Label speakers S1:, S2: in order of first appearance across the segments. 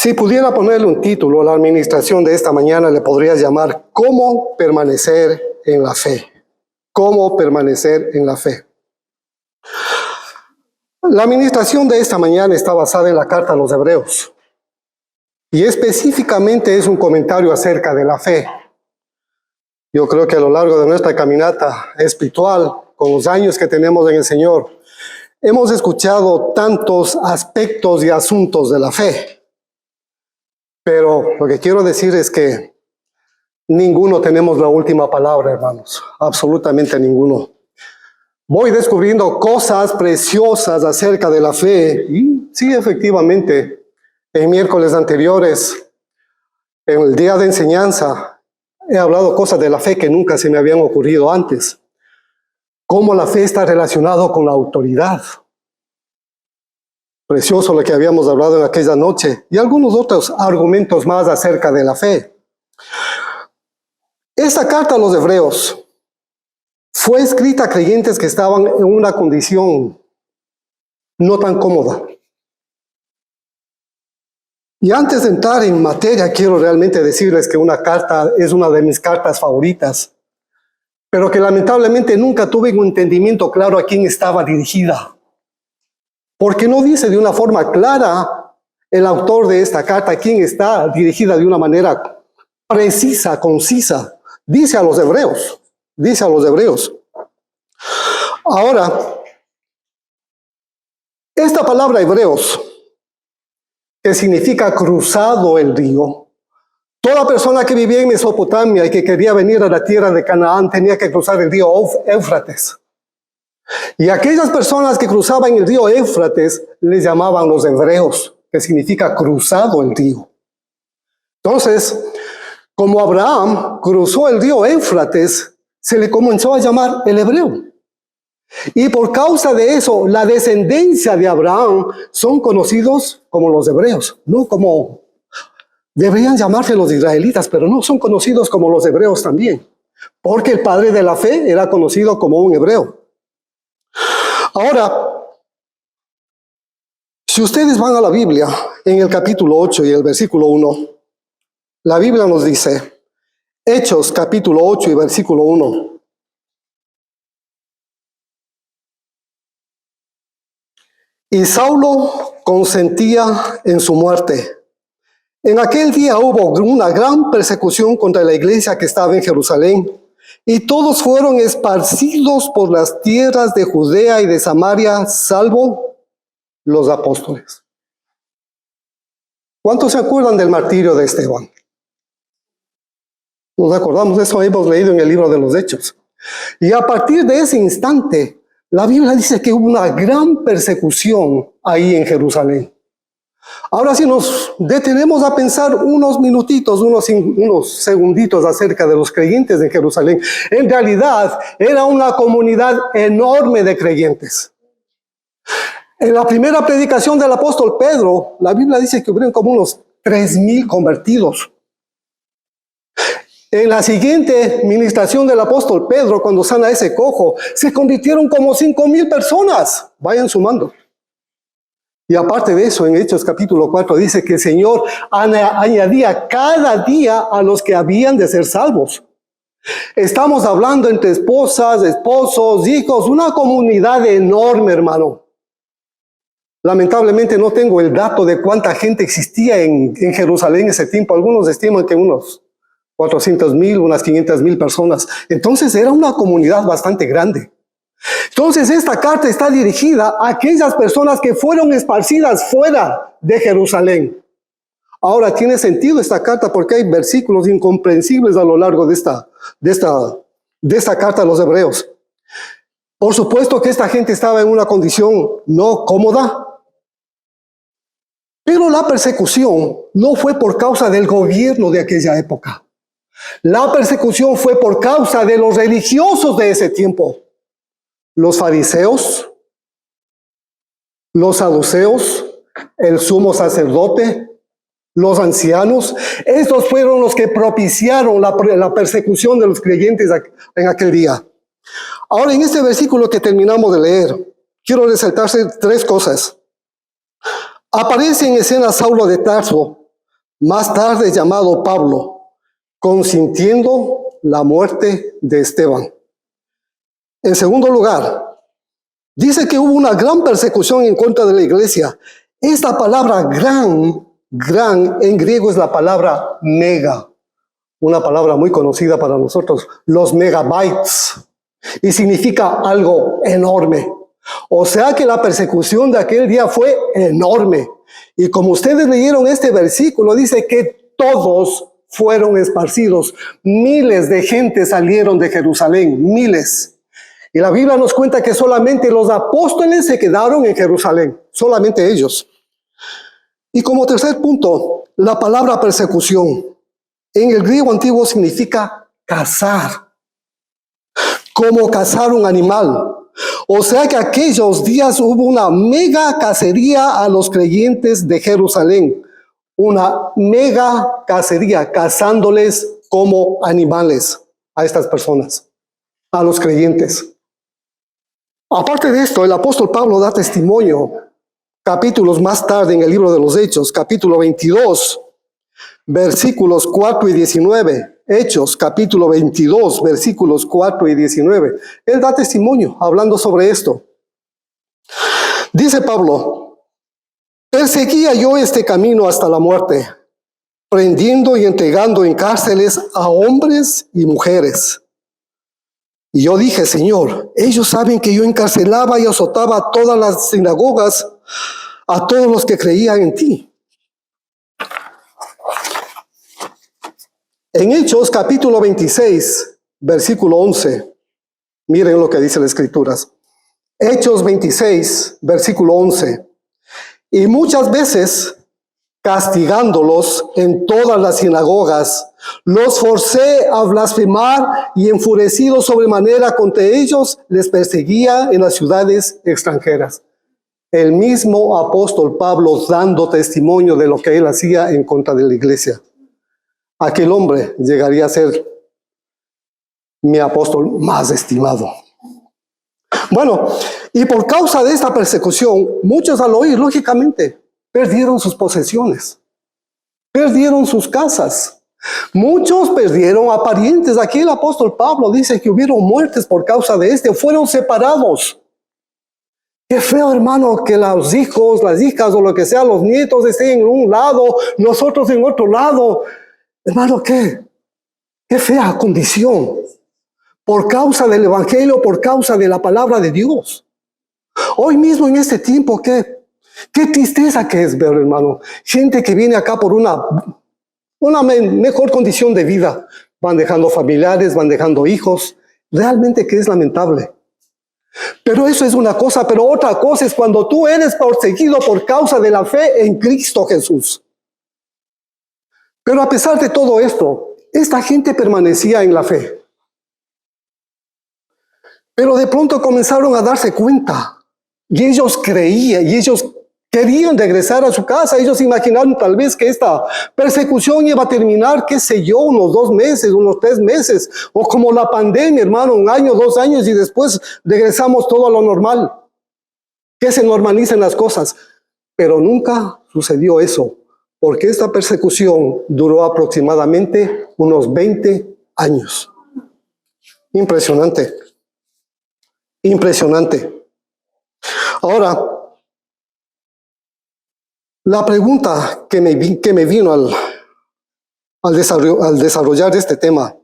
S1: Si pudiera ponerle un título a la administración de esta mañana, le podrías llamar ¿Cómo permanecer en la fe? ¿Cómo permanecer en la fe? La administración de esta mañana está basada en la carta a los Hebreos. Y específicamente es un comentario acerca de la fe. Yo creo que a lo largo de nuestra caminata espiritual, con los años que tenemos en el Señor, hemos escuchado tantos aspectos y asuntos de la fe. Pero lo que quiero decir es que ninguno tenemos la última palabra, hermanos. Absolutamente ninguno. Voy descubriendo cosas preciosas acerca de la fe. Y sí, efectivamente, en miércoles anteriores, en el día de enseñanza, he hablado cosas de la fe que nunca se me habían ocurrido antes. Cómo la fe está relacionada con la autoridad. Precioso lo que habíamos hablado en aquella noche. Y algunos otros argumentos más acerca de la fe. Esta carta a los Hebreos fue escrita a creyentes que estaban en una condición no tan cómoda. Y antes de entrar en materia, quiero realmente decirles que una carta es una de mis cartas favoritas, pero que lamentablemente nunca tuve un entendimiento claro a quién estaba dirigida. Porque no dice de una forma clara el autor de esta carta a quién está dirigida de una manera precisa, concisa. Dice a los hebreos. Dice a los hebreos. Ahora, esta palabra hebreos, que significa cruzado el río, toda persona que vivía en Mesopotamia y que quería venir a la tierra de Canaán tenía que cruzar el río Éufrates. Y aquellas personas que cruzaban el río Éufrates les llamaban los hebreos, que significa cruzado el río. Entonces, como Abraham cruzó el río Éufrates, se le comenzó a llamar el hebreo. Y por causa de eso, la descendencia de Abraham son conocidos como los hebreos, no como deberían llamarse los israelitas, pero no son conocidos como los hebreos también, porque el padre de la fe era conocido como un hebreo. Ahora, si ustedes van a la Biblia, en el capítulo 8 y el versículo 1, la Biblia nos dice, Hechos capítulo 8 y versículo 1. Y Saulo consentía en su muerte. En aquel día hubo una gran persecución contra la iglesia que estaba en Jerusalén, y todos fueron esparcidos por las tierras de Judea y de Samaria, salvo los apóstoles. ¿Cuántos se acuerdan del martirio de Esteban? Nos acordamos, eso hemos leído en el libro de los Hechos. Y a partir de ese instante, la Biblia dice que hubo una gran persecución ahí en Jerusalén. Ahora si nos detenemos a pensar unos minutitos, unos segunditos acerca de los creyentes en Jerusalén, en realidad era una comunidad enorme de creyentes. En la primera predicación del apóstol Pedro, la Biblia dice que hubieron como unos 3,000 convertidos. En la siguiente ministración del apóstol Pedro, cuando sana a ese cojo, se convirtieron como 5,000 personas. Vayan sumando. Y aparte de eso, en Hechos capítulo 4 dice que el Señor añadía cada día a los que habían de ser salvos. Estamos hablando entre esposas, esposos, hijos, una comunidad enorme, hermano. Lamentablemente no tengo el dato de cuánta gente existía en Jerusalén en ese tiempo. Algunos estiman que unos 400,000, unas 500,000 personas. Entonces era una comunidad bastante grande. Entonces esta carta está dirigida a aquellas personas que fueron esparcidas fuera de Jerusalén. Ahora tiene sentido esta carta porque hay versículos incomprensibles a lo largo de esta carta a los hebreos. Por supuesto que esta gente estaba en una condición no cómoda. Pero la persecución no fue por causa del gobierno de aquella época. La persecución fue por causa de los religiosos de ese tiempo. Los fariseos, los saduceos, el sumo sacerdote, los ancianos. Estos fueron los que propiciaron la persecución de los creyentes en aquel día. Ahora, en este versículo que terminamos de leer, quiero resaltarse 3 cosas. Aparece en escena Saulo de Tarso, más tarde llamado Pablo, consintiendo la muerte de Esteban. En segundo lugar, dice que hubo una gran persecución en contra de la iglesia. Esta palabra gran en griego es la palabra mega, una palabra muy conocida para nosotros, los megabytes, y significa algo enorme. O sea que la persecución de aquel día fue enorme. Y como ustedes leyeron este versículo, dice que todos fueron esparcidos. Miles de gente salieron de Jerusalén, miles. Y la Biblia nos cuenta que solamente los apóstoles se quedaron en Jerusalén, solamente ellos. Y como tercer punto, la palabra persecución en el griego antiguo significa cazar, como cazar un animal. O sea que aquellos días hubo una mega cacería a los creyentes de Jerusalén, una mega cacería, cazándoles como animales a estas personas, a los creyentes. Aparte de esto, el apóstol Pablo da testimonio capítulos más tarde en el libro de los Hechos, capítulo 22, versículos 4 y 19. Hechos, capítulo 22, versículos 4 y 19. Él da testimonio hablando sobre esto. Dice Pablo, perseguía yo este camino hasta la muerte, prendiendo y entregando en cárceles a hombres y mujeres. Y yo dije, Señor, ellos saben que yo encarcelaba y azotaba a todas las sinagogas, a todos los que creían en ti. En Hechos capítulo 26, versículo 11, miren lo que dice las Escrituras. Hechos 26, versículo 11. Y muchas veces, castigándolos en todas las sinagogas, los forcé a blasfemar y enfurecido sobremanera contra ellos, les perseguía en las ciudades extranjeras. El mismo apóstol Pablo dando testimonio de lo que él hacía en contra de la iglesia. Aquel hombre llegaría a ser mi apóstol más estimado. Bueno, y por causa de esta persecución, muchos al oír, lógicamente, perdieron sus posesiones, perdieron sus casas. Muchos perdieron a parientes. Aquí el apóstol Pablo dice que hubieron muertes por causa de fueron separados. Qué feo, hermano, que los hijos, las hijas o lo que sea, los nietos estén en un lado, nosotros en otro lado. Hermano, qué fea condición. Por causa del evangelio, por causa de la palabra de Dios. Hoy mismo en este tiempo, qué tristeza que es ver, hermano, gente que viene acá por una mejor condición de vida. Van dejando familiares, van dejando hijos. Realmente que es lamentable. Pero eso es una cosa, pero otra cosa es cuando tú eres perseguido por causa de la fe en Cristo Jesús. Pero a pesar de todo esto, esta gente permanecía en la fe. Pero de pronto comenzaron a darse cuenta. Y ellos creían, y ellos querían regresar a su casa. Ellos imaginaron tal vez que esta persecución iba a terminar, qué sé yo, unos 2 meses, unos 3 meses. O como la pandemia, hermano, 1 año, 2 años, y después regresamos todo a lo normal. Que se normalicen las cosas. Pero nunca sucedió eso. Porque esta persecución duró aproximadamente unos 20 años. Impresionante. Impresionante. Ahora, la pregunta que me vino al desarrollar este tema,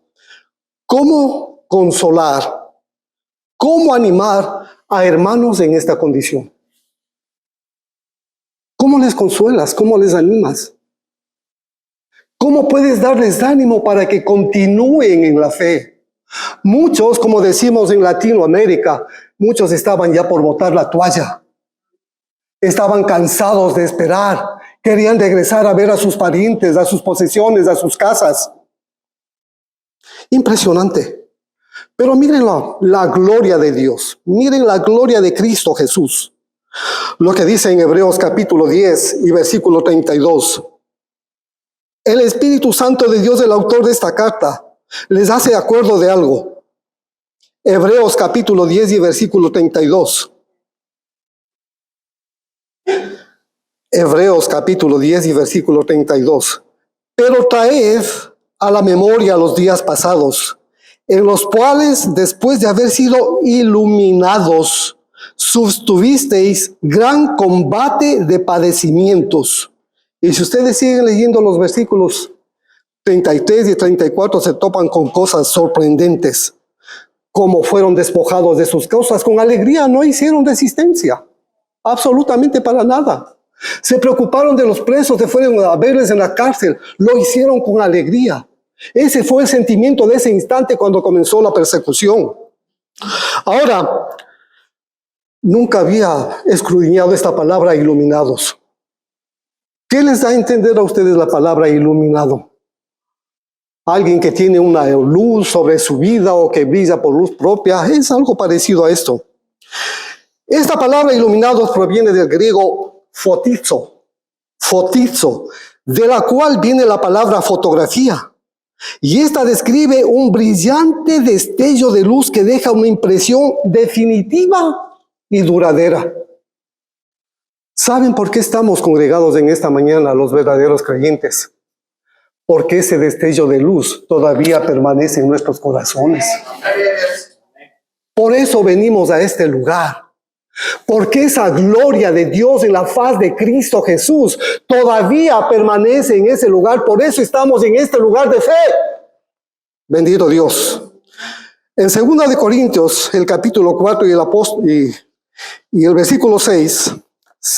S1: ¿cómo consolar, cómo animar a hermanos en esta condición? ¿Cómo les consuelas? ¿Cómo les animas? ¿Cómo puedes darles ánimo para que continúen en la fe? Muchos, como decimos en Latinoamérica, muchos estaban ya por botar la toalla. Estaban cansados de esperar. Querían regresar a ver a sus parientes, a sus posesiones, a sus casas. Impresionante. Pero miren la gloria de Dios. Miren la gloria de Cristo Jesús. Lo que dice en Hebreos capítulo 10 y versículo 32. El Espíritu Santo de Dios, el autor de esta carta, les hace acuerdo de algo. Hebreos capítulo 10 y versículo 32. Hebreos capítulo 10 y versículo 32. Pero traed a la memoria los días pasados, en los cuales, después de haber sido iluminados, sostuvisteis gran combate de padecimientos. Y si ustedes siguen leyendo los versículos 33 y 34, se topan con cosas sorprendentes. Como fueron despojados de sus causas, con alegría no hicieron resistencia, absolutamente para nada. Se preocuparon de los presos, se fueron a verles en la cárcel, lo hicieron con alegría. Ese fue el sentimiento de ese instante cuando comenzó la persecución. Ahora, nunca había escudriñado esta palabra iluminados. ¿Qué les da a entender a ustedes la palabra iluminado? Alguien que tiene una luz sobre su vida o que brilla por luz propia, es algo parecido a esto. Esta palabra iluminados proviene del griego fotizo, de la cual viene la palabra fotografía. Y esta describe un brillante destello de luz que deja una impresión definitiva y duradera. ¿Saben por qué estamos congregados en esta mañana los verdaderos creyentes? Porque ese destello de luz todavía permanece en nuestros corazones. Por eso venimos a este lugar. Porque esa gloria de Dios en la faz de Cristo Jesús todavía permanece en ese lugar. Por eso estamos en este lugar de fe. Bendito Dios. En 2 de Corintios, el capítulo 4 y el versículo 6,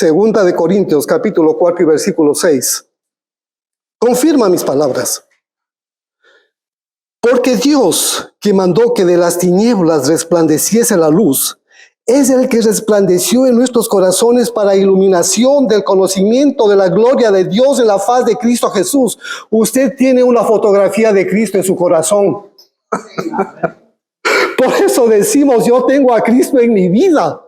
S1: 2 de Corintios, capítulo 4 y versículo 6, confirma mis palabras. Porque Dios, que mandó que de las tinieblas resplandeciese la luz, es el que resplandeció en nuestros corazones para iluminación del conocimiento de la gloria de Dios en la faz de Cristo Jesús. Usted tiene una fotografía de Cristo en su corazón. Por eso decimos, yo tengo a Cristo en mi vida.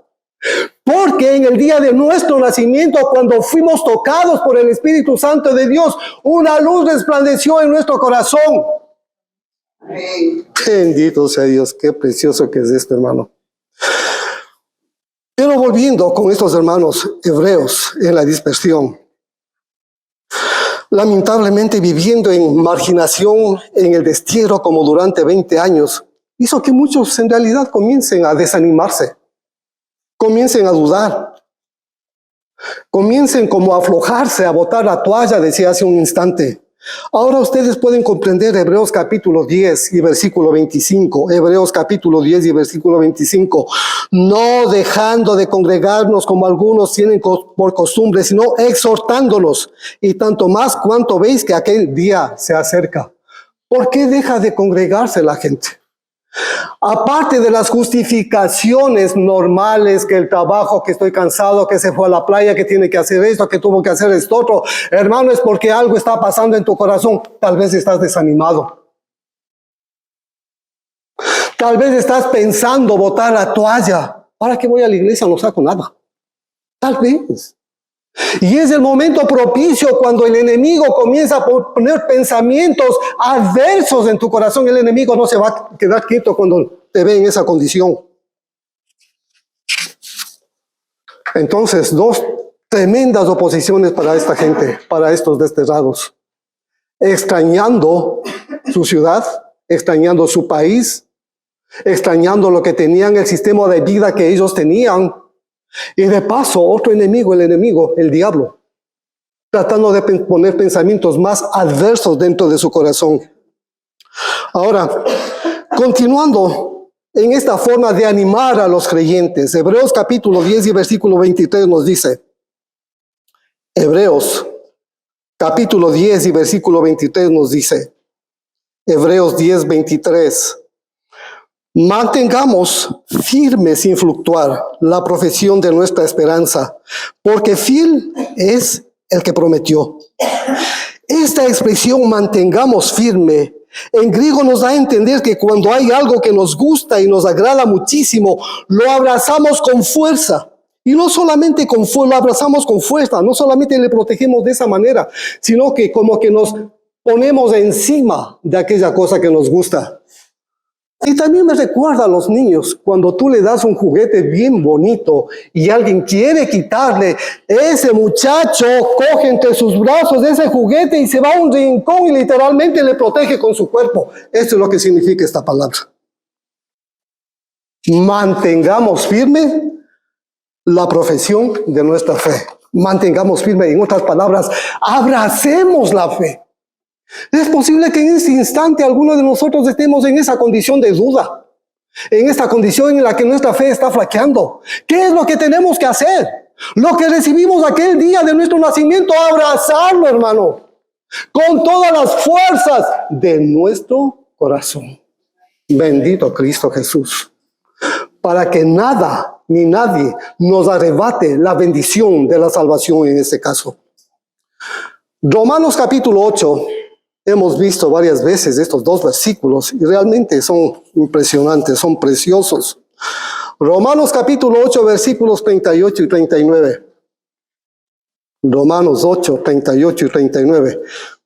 S1: Porque en el día de nuestro nacimiento, cuando fuimos tocados por el Espíritu Santo de Dios, una luz resplandeció en nuestro corazón. Bendito sea Dios, qué precioso que es esto, hermano. Pero volviendo con estos hermanos hebreos en la dispersión, lamentablemente viviendo en marginación en el destierro como durante 20 años, hizo que muchos en realidad comiencen a desanimarse, comiencen a dudar, comiencen como a aflojarse, a botar la toalla, decía hace un instante. Ahora ustedes pueden comprender Hebreos capítulo 10 y versículo 25. Hebreos capítulo 10 y versículo 25. No dejando de congregarnos como algunos tienen por costumbre, sino exhortándonos. Y tanto más cuanto veis que aquel día se acerca. ¿Por qué deja de congregarse la gente? Aparte de las justificaciones normales, que el trabajo, que estoy cansado, que se fue a la playa, que tiene que hacer esto, que tuvo que hacer esto otro, hermano, es porque algo está pasando en tu corazón. Tal vez estás desanimado. Tal vez estás pensando botar la toalla. ¿Para qué voy a la iglesia? No saco nada. Tal vez. Y es el momento propicio cuando el enemigo comienza a poner pensamientos adversos en tu corazón. El enemigo no se va a quedar quieto cuando te ve en esa condición. Entonces, dos tremendas oposiciones para esta gente, para estos desterrados. Extrañando su ciudad, extrañando su país, extrañando lo que tenían, el sistema de vida que ellos tenían. Y de paso, otro enemigo, el diablo, tratando de poner pensamientos más adversos dentro de su corazón. Ahora, continuando en esta forma de animar a los creyentes, Hebreos capítulo 10 y versículo 23 nos dice, Hebreos capítulo 10 y versículo 23 nos dice, Hebreos 10, 23, mantengamos firme sin fluctuar la profesión de nuestra esperanza, porque fiel es el que prometió. Esta expresión mantengamos firme, en griego nos da a entender que cuando hay algo que nos gusta y nos agrada muchísimo, lo abrazamos con fuerza. Y no solamente lo abrazamos con fuerza, no solamente le protegemos de esa manera, sino que como que nos ponemos encima de aquella cosa que nos gusta. Y también me recuerda a los niños, cuando tú le das un juguete bien bonito y alguien quiere quitarle, ese muchacho coge entre sus brazos ese juguete y se va a un rincón y literalmente le protege con su cuerpo. Esto es lo que significa esta palabra. Mantengamos firme la profesión de nuestra fe. Mantengamos firme, en otras palabras, abracemos la fe. Es posible que en este instante algunos de nosotros estemos en esa condición de duda, en esta condición en la que nuestra fe está flaqueando. ¿Qué es lo que tenemos que hacer? Lo que recibimos aquel día de nuestro nacimiento, abrazarlo, hermano, con todas las fuerzas de nuestro corazón. Bendito Cristo Jesús, para que nada ni nadie nos arrebate la bendición de la salvación en este caso. Romanos capítulo 8. Hemos visto varias veces estos dos versículos y realmente son impresionantes, son preciosos. Romanos capítulo 8, versículos 38 y 39. Romanos 8, 38 y 39.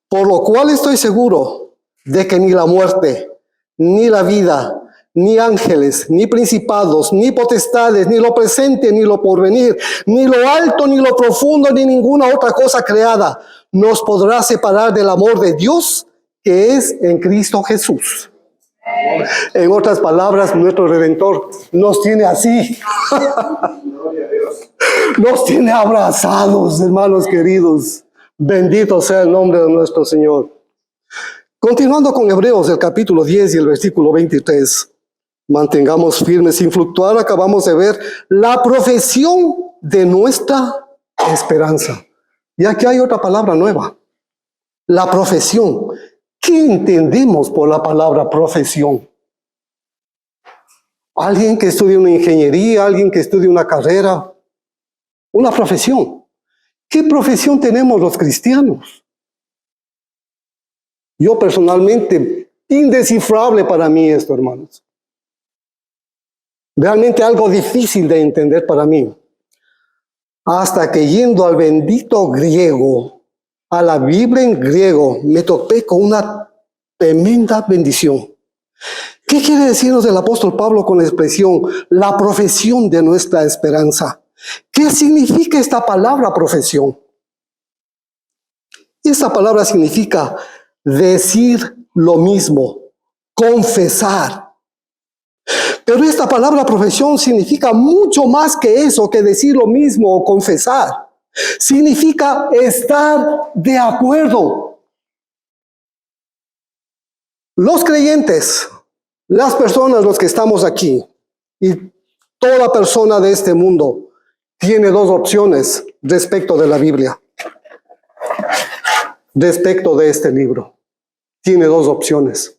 S1: Por lo cual estoy seguro de que ni la muerte, ni la vida, ni ángeles, ni principados, ni potestades, ni lo presente, ni lo porvenir, ni lo alto, ni lo profundo, ni ninguna otra cosa creada nos podrá separar del amor de Dios que es en Cristo Jesús. En otras palabras, nuestro Redentor nos tiene así. Nos tiene abrazados, hermanos queridos. Bendito sea el nombre de nuestro Señor. Continuando con Hebreos, el capítulo 10 y el versículo 23. Mantengamos firmes sin fluctuar. Acabamos de ver la profesión de nuestra esperanza. Y aquí hay otra palabra nueva. La profesión. ¿Qué entendemos por la palabra profesión? Alguien que estudie una ingeniería, alguien que estudie una carrera. Una profesión. ¿Qué profesión tenemos los cristianos? Yo personalmente, indescifrable para mí esto, hermanos. Realmente algo difícil de entender para mí. Hasta que yendo al bendito griego, a la Biblia en griego, me topé con una tremenda bendición. ¿Qué quiere decirnos el apóstol Pablo con la expresión, la profesión de nuestra esperanza? ¿Qué significa esta palabra profesión? Esta palabra significa decir lo mismo, confesar. Pero esta palabra profesión significa mucho más que eso, que decir lo mismo o confesar. Significa estar de acuerdo. Los creyentes, las personas, los que estamos aquí, y toda persona de este mundo, tiene dos opciones respecto de la Biblia. Respecto de este libro. Tiene dos opciones.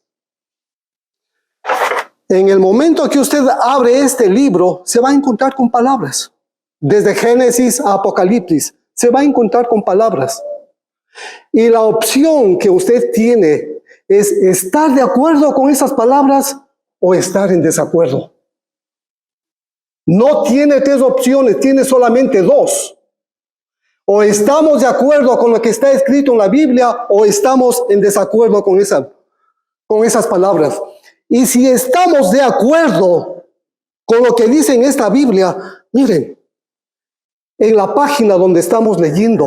S1: En el momento que usted abre este libro, se va a encontrar con palabras. Desde Génesis a Apocalipsis, se va a encontrar con palabras. Y la opción que usted tiene es estar de acuerdo con esas palabras o estar en desacuerdo. No tiene tres opciones, tiene solamente dos. O estamos de acuerdo con lo que está escrito en la Biblia o estamos en desacuerdo con esas palabras. Y si estamos de acuerdo con lo que dice en esta Biblia, miren, en la página donde estamos leyendo,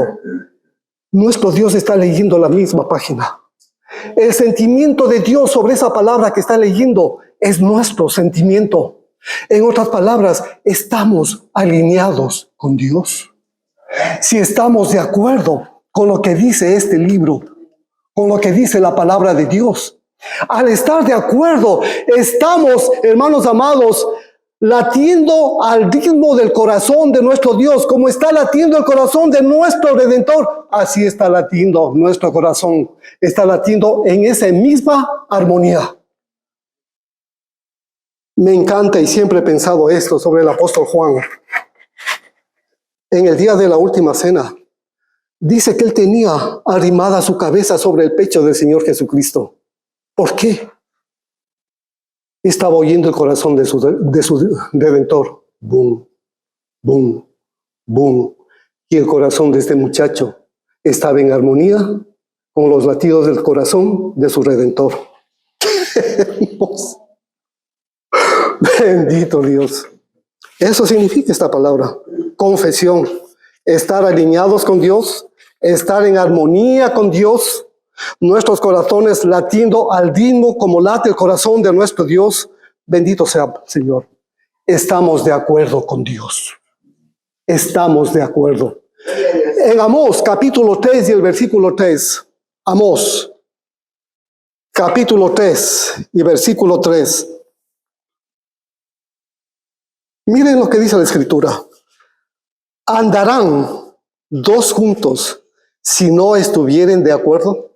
S1: nuestro Dios está leyendo la misma página. El sentimiento de Dios sobre esa palabra que está leyendo es nuestro sentimiento. En otras palabras, estamos alineados con Dios. Si estamos de acuerdo con lo que dice este libro, con lo que dice la palabra de Dios, al estar de acuerdo, estamos, hermanos amados, latiendo al ritmo del corazón de nuestro Dios, como está latiendo el corazón de nuestro Redentor. Así está latiendo nuestro corazón, está latiendo en esa misma armonía. Me encanta y siempre he pensado esto sobre el apóstol Juan. En el día de la última cena, dice que él tenía arrimada su cabeza sobre el pecho del Señor Jesucristo. ¿Por qué? Estaba oyendo el corazón de su Redentor. Boom, boom, boom. Y el corazón de este muchacho estaba en armonía con los latidos del corazón de su Redentor. Bendito Dios. Eso significa esta palabra, confesión. Estar alineados con Dios, estar en armonía con Dios, nuestros corazones latiendo al ritmo como late el corazón de nuestro Dios. Bendito sea, Señor. Estamos de acuerdo con Dios. Estamos de acuerdo. En Amós, capítulo 3 y el versículo 3. Amós, capítulo 3 y versículo 3. Miren lo que dice la Escritura. ¿Andarán dos juntos si no estuvieren de acuerdo?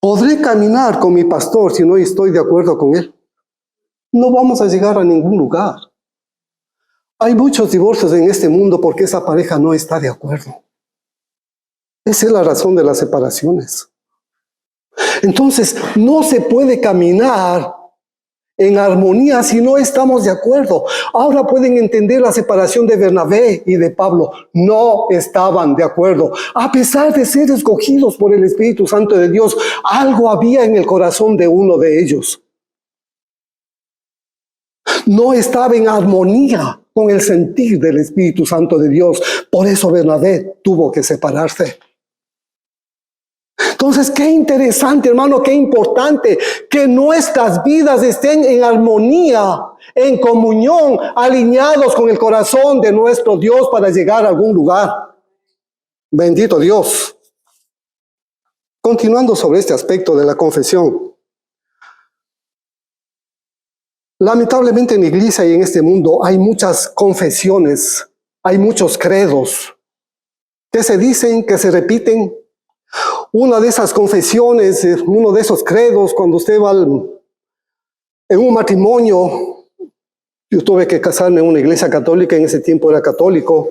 S1: ¿Podré caminar con mi pastor si no estoy de acuerdo con él? No vamos a llegar a ningún lugar. Hay muchos divorcios en este mundo porque esa pareja no está de acuerdo. Esa es la razón de las separaciones. Entonces, no se puede caminar en armonía si no estamos de acuerdo. Ahora pueden entender la separación de Bernabé y de Pablo. No estaban de acuerdo. A pesar de ser escogidos por el Espíritu Santo de Dios, algo había en el corazón de uno de ellos. No estaba en armonía con el sentir del Espíritu Santo de Dios. Por eso Bernabé tuvo que separarse. Entonces, qué interesante, hermano, qué importante que nuestras vidas estén en armonía, en comunión, alineados con el corazón de nuestro Dios para llegar a algún lugar. Bendito Dios. Continuando sobre este aspecto de la confesión. Lamentablemente en la iglesia y en este mundo hay muchas confesiones, hay muchos credos que se dicen, que se repiten. Una de esas confesiones, uno de esos credos, cuando usted va en un matrimonio, yo tuve que casarme en una iglesia católica, en ese tiempo era católico,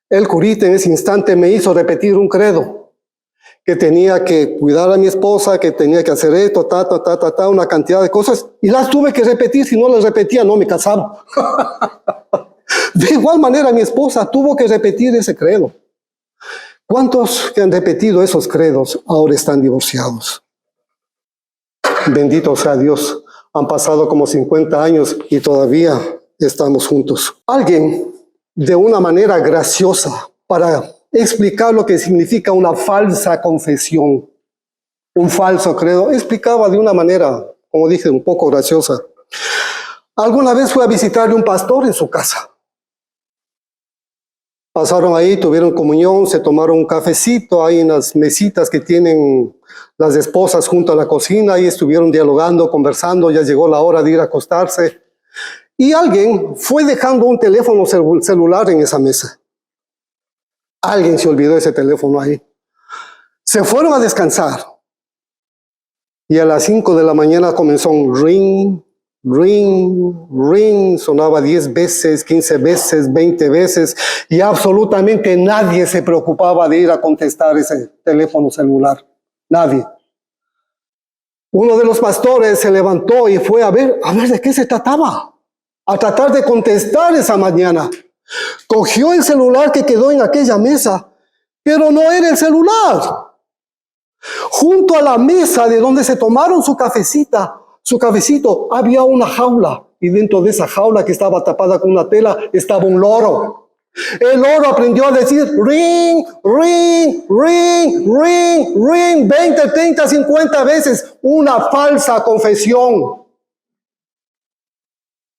S1: el curita en ese instante me hizo repetir un credo, que tenía que cuidar a mi esposa, que tenía que hacer esto, una cantidad de cosas, y las tuve que repetir, si no las repetía no me casaba. De igual manera mi esposa tuvo que repetir ese credo. ¿Cuántos que han repetido esos credos ahora están divorciados? Bendito sea Dios. Han pasado como 50 años y todavía estamos juntos. Alguien, de una manera graciosa, para explicar lo que significa una falsa confesión, un falso credo, explicaba de una manera, como dije, un poco graciosa. Alguna vez fue a visitarle un pastor en su casa. Pasaron ahí, tuvieron comunión, se tomaron un cafecito ahí en las mesitas que tienen las esposas junto a la cocina, y estuvieron dialogando, conversando, ya llegó la hora de ir a acostarse. Y alguien fue dejando un teléfono celular en esa mesa. Alguien se olvidó ese teléfono ahí. Se fueron a descansar. Y a las 5 de la mañana comenzó un ring, ring, ring, sonaba 10 veces, 15 veces, 20 veces, y absolutamente nadie se preocupaba de ir a contestar ese teléfono celular. Nadie. Uno de los pastores se levantó y fue a ver de qué se trataba, a tratar de contestar esa mañana. Cogió el celular que quedó en aquella mesa, pero no era el celular. Junto a la mesa de donde se tomaron su cafecito, había una jaula, y dentro de esa jaula, que estaba tapada con una tela, estaba un loro. El loro aprendió a decir ring, ring, ring, ring, ring, 20, 30, 50 veces, una falsa confesión.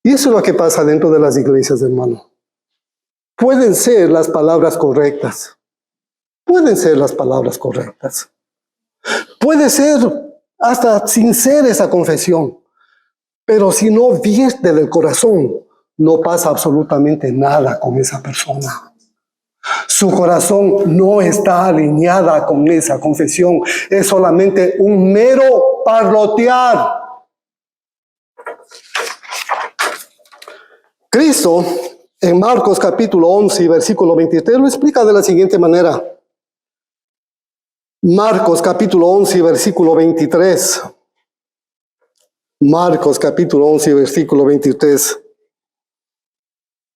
S1: Y eso es lo que pasa dentro de las iglesias, hermano. Pueden ser las palabras correctas. Pueden ser las palabras correctas. Puede ser hasta sincera esa confesión. Pero si no vierte del corazón, no pasa absolutamente nada con esa persona. Su corazón no está alineada con esa confesión. Es solamente un mero parlotear. Cristo, en Marcos capítulo 11, versículo 23, lo explica de la siguiente manera. Marcos capítulo 11, versículo 23. Marcos capítulo 11, versículo 23.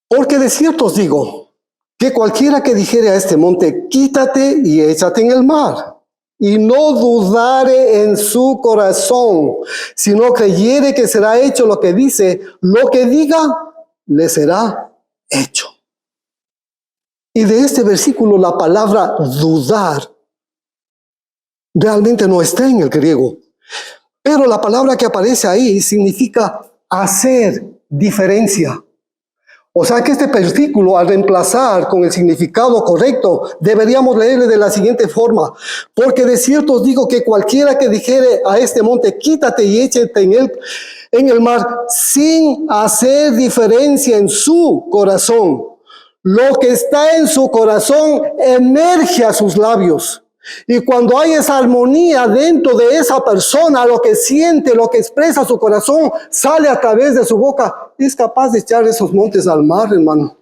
S1: Porque de cierto os digo, que cualquiera que dijere a este monte, quítate y échate en el mar, y no dudare en su corazón, sino creyere que será hecho lo que dice, lo que diga, le será hecho. Y de este versículo la palabra dudar realmente no está en el griego, pero la palabra que aparece ahí significa hacer diferencia. O sea que este versículo, al reemplazar con el significado correcto, deberíamos leerle de la siguiente forma: porque de cierto os digo que cualquiera que dijere a este monte, quítate y échate en el mar, sin hacer diferencia en su corazón, lo que está en su corazón emerge a sus labios. Y cuando hay esa armonía dentro de esa persona, lo que siente, lo que expresa su corazón, sale a través de su boca, es capaz de echar esos montes al mar, hermano.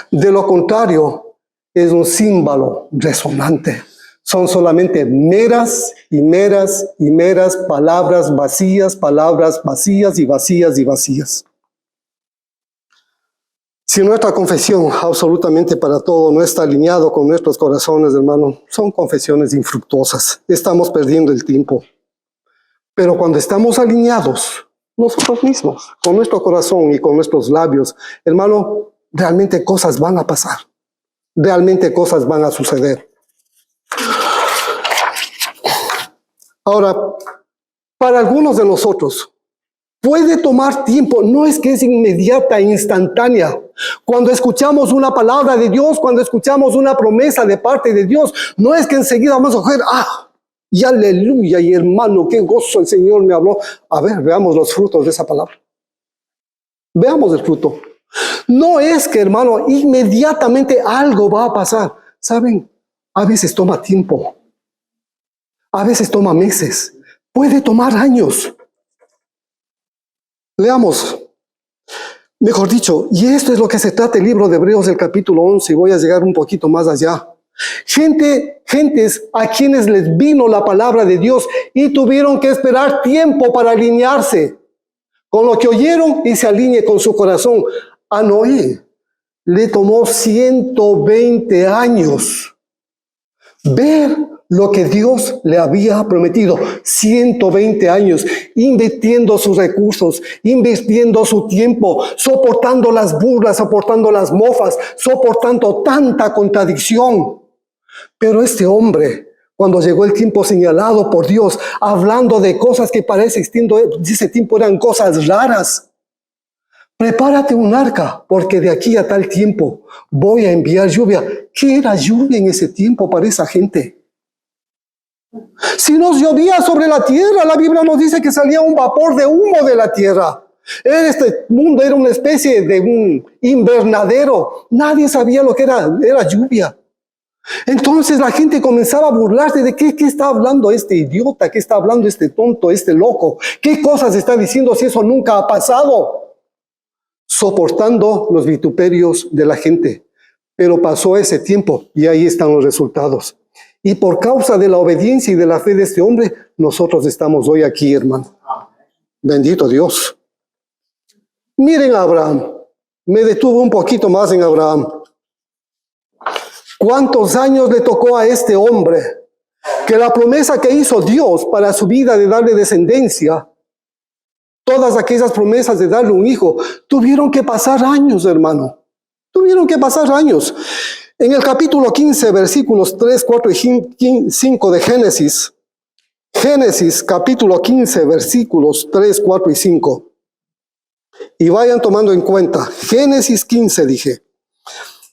S1: De lo contrario, es un címbalo resonante. Son solamente meras y meras y meras palabras vacías y vacías y vacías. Si nuestra confesión, absolutamente para todo, no está alineado con nuestros corazones, hermano, son confesiones infructuosas. Estamos perdiendo el tiempo. Pero cuando estamos alineados, nosotros mismos, con nuestro corazón y con nuestros labios, hermano, realmente cosas van a pasar. Realmente cosas van a suceder. Ahora, para algunos de nosotros, puede tomar tiempo, no es que es inmediata, instantánea. Cuando escuchamos una palabra de Dios, cuando escuchamos una promesa de parte de Dios, no es que enseguida vamos a coger, y aleluya, y hermano, qué gozo el Señor me habló. A ver, veamos los frutos de esa palabra. Veamos el fruto. No es que, hermano, inmediatamente algo va a pasar. ¿Saben? A veces toma tiempo. A veces toma meses. Puede tomar años. Leamos, mejor dicho, y esto es lo que se trata el libro de Hebreos, el capítulo 11, y voy a llegar un poquito más allá. Gentes a quienes les vino la palabra de Dios y tuvieron que esperar tiempo para alinearse con lo que oyeron y se alinee con su corazón. A Noé le tomó 120 años ver lo que Dios le había prometido. 120 años, invirtiendo sus recursos, invirtiendo su tiempo, soportando las burlas, soportando las mofas, soportando tanta contradicción. Pero este hombre, cuando llegó el tiempo señalado por Dios, hablando de cosas que para ese tiempo eran cosas raras: prepárate un arca, porque de aquí a tal tiempo voy a enviar lluvia. ¿Qué era lluvia en ese tiempo para esa gente? Si nos llovía sobre la tierra, la Biblia nos dice que salía un vapor de humo de la tierra. Este mundo era una especie de un invernadero. Nadie sabía lo que era lluvia. Entonces la gente comenzaba a burlarse de qué está hablando este idiota, qué está hablando este tonto, este loco, qué cosas está diciendo si eso nunca ha pasado. Soportando los vituperios de la gente. Pero pasó ese tiempo y ahí están los resultados. Y por causa de la obediencia y de la fe de este hombre, nosotros estamos hoy aquí, hermano. Bendito Dios. Miren a Abraham. Me detuve un poquito más en Abraham. ¿Cuántos años le tocó a este hombre que la promesa que hizo Dios para su vida de darle descendencia, todas aquellas promesas de darle un hijo, tuvieron que pasar años, hermano? Tuvieron que pasar años. En el capítulo 15, versículos 3, 4 y 5 de Génesis, Génesis capítulo 15, versículos 3, 4 y 5. Y vayan tomando en cuenta, Génesis 15 dije.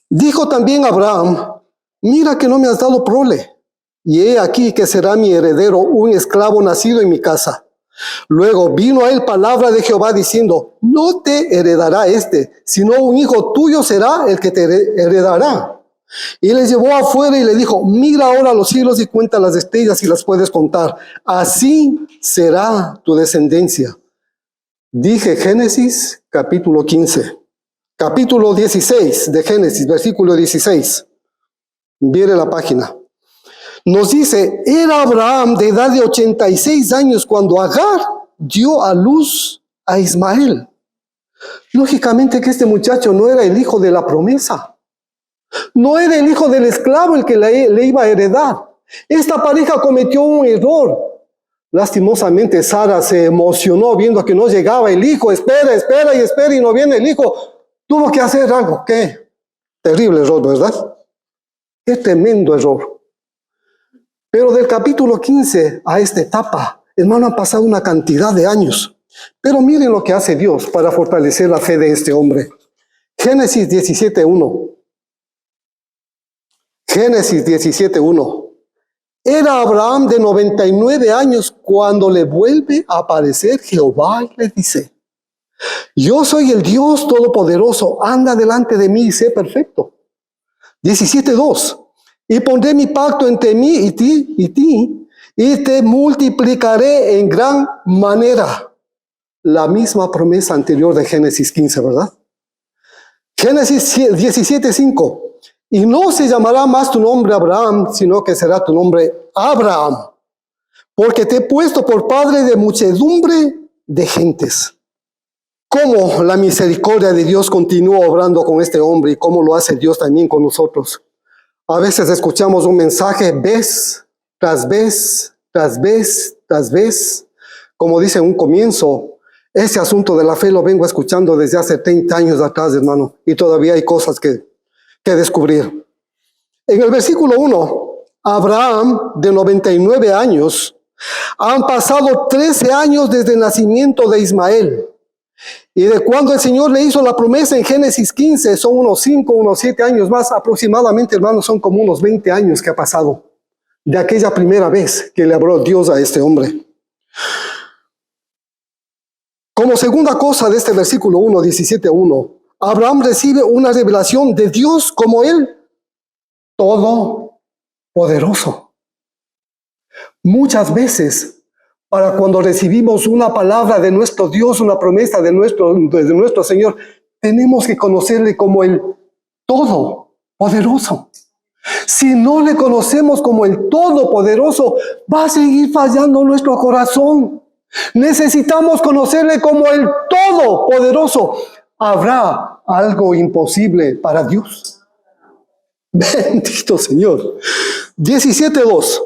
S1: Dijo también Abraham: mira que no me has dado prole, y he aquí que será mi heredero un esclavo nacido en mi casa. Luego vino a él palabra de Jehová diciendo: no te heredará sino un hijo tuyo será el que te heredará. Y le llevó afuera y le dijo: mira ahora los cielos y cuenta las estrellas si las puedes contar. Así será tu descendencia. Dije Génesis capítulo 15. Capítulo 16 de Génesis, versículo 16. Viene la página. Nos dice: era Abraham de edad de 86 años cuando Agar dio a luz a Ismael. Lógicamente que este muchacho no era el hijo de la promesa. No era el hijo del esclavo el que le iba a heredar. Esta pareja cometió un error. Lastimosamente, Sara se emocionó viendo que no llegaba el hijo. Espera, espera y espera y no viene el hijo. Tuvo que hacer algo. Qué terrible error, ¿verdad? Qué tremendo error. Pero del capítulo 15 a esta etapa, hermano, han pasado una cantidad de años. Pero miren lo que hace Dios para fortalecer la fe de este hombre. Génesis 17:1. Génesis 17:1. Era Abraham de 99 años cuando le vuelve a aparecer Jehová y le dice: yo soy el Dios Todopoderoso, anda delante de mí y sé perfecto. 17:2. Y pondré mi pacto entre mí y ti, y te multiplicaré en gran manera. La misma promesa anterior de Génesis 15, ¿verdad? Génesis 17:5. Y no se llamará más tu nombre Abraham, sino que será tu nombre Abraham, porque te he puesto por padre de muchedumbre de gentes. Cómo la misericordia de Dios continúa obrando con este hombre y cómo lo hace Dios también con nosotros. A veces escuchamos un mensaje vez tras vez, tras vez, tras vez. Como dice en un comienzo, ese asunto de la fe lo vengo escuchando desde hace 30 años atrás, hermano, y todavía hay cosas que descubrir. En el versículo 1, Abraham, de 99 años, han pasado 13 años desde el nacimiento de Ismael. Y de cuando el Señor le hizo la promesa en Génesis 15, son unos 5, unos 7 años más aproximadamente, hermanos, son como unos 20 años que ha pasado de aquella primera vez que le habló Dios a este hombre. Como segunda cosa de este versículo 1, 17:1, Abraham recibe una revelación de Dios como el Todopoderoso. Muchas veces, para cuando recibimos una palabra de nuestro Dios, una promesa de nuestro Señor, tenemos que conocerle como el Todopoderoso. Si no le conocemos como el Todopoderoso, va a seguir fallando nuestro corazón. Necesitamos conocerle como el Todopoderoso. ¿Habrá algo imposible para Dios? Bendito Señor. 17:2.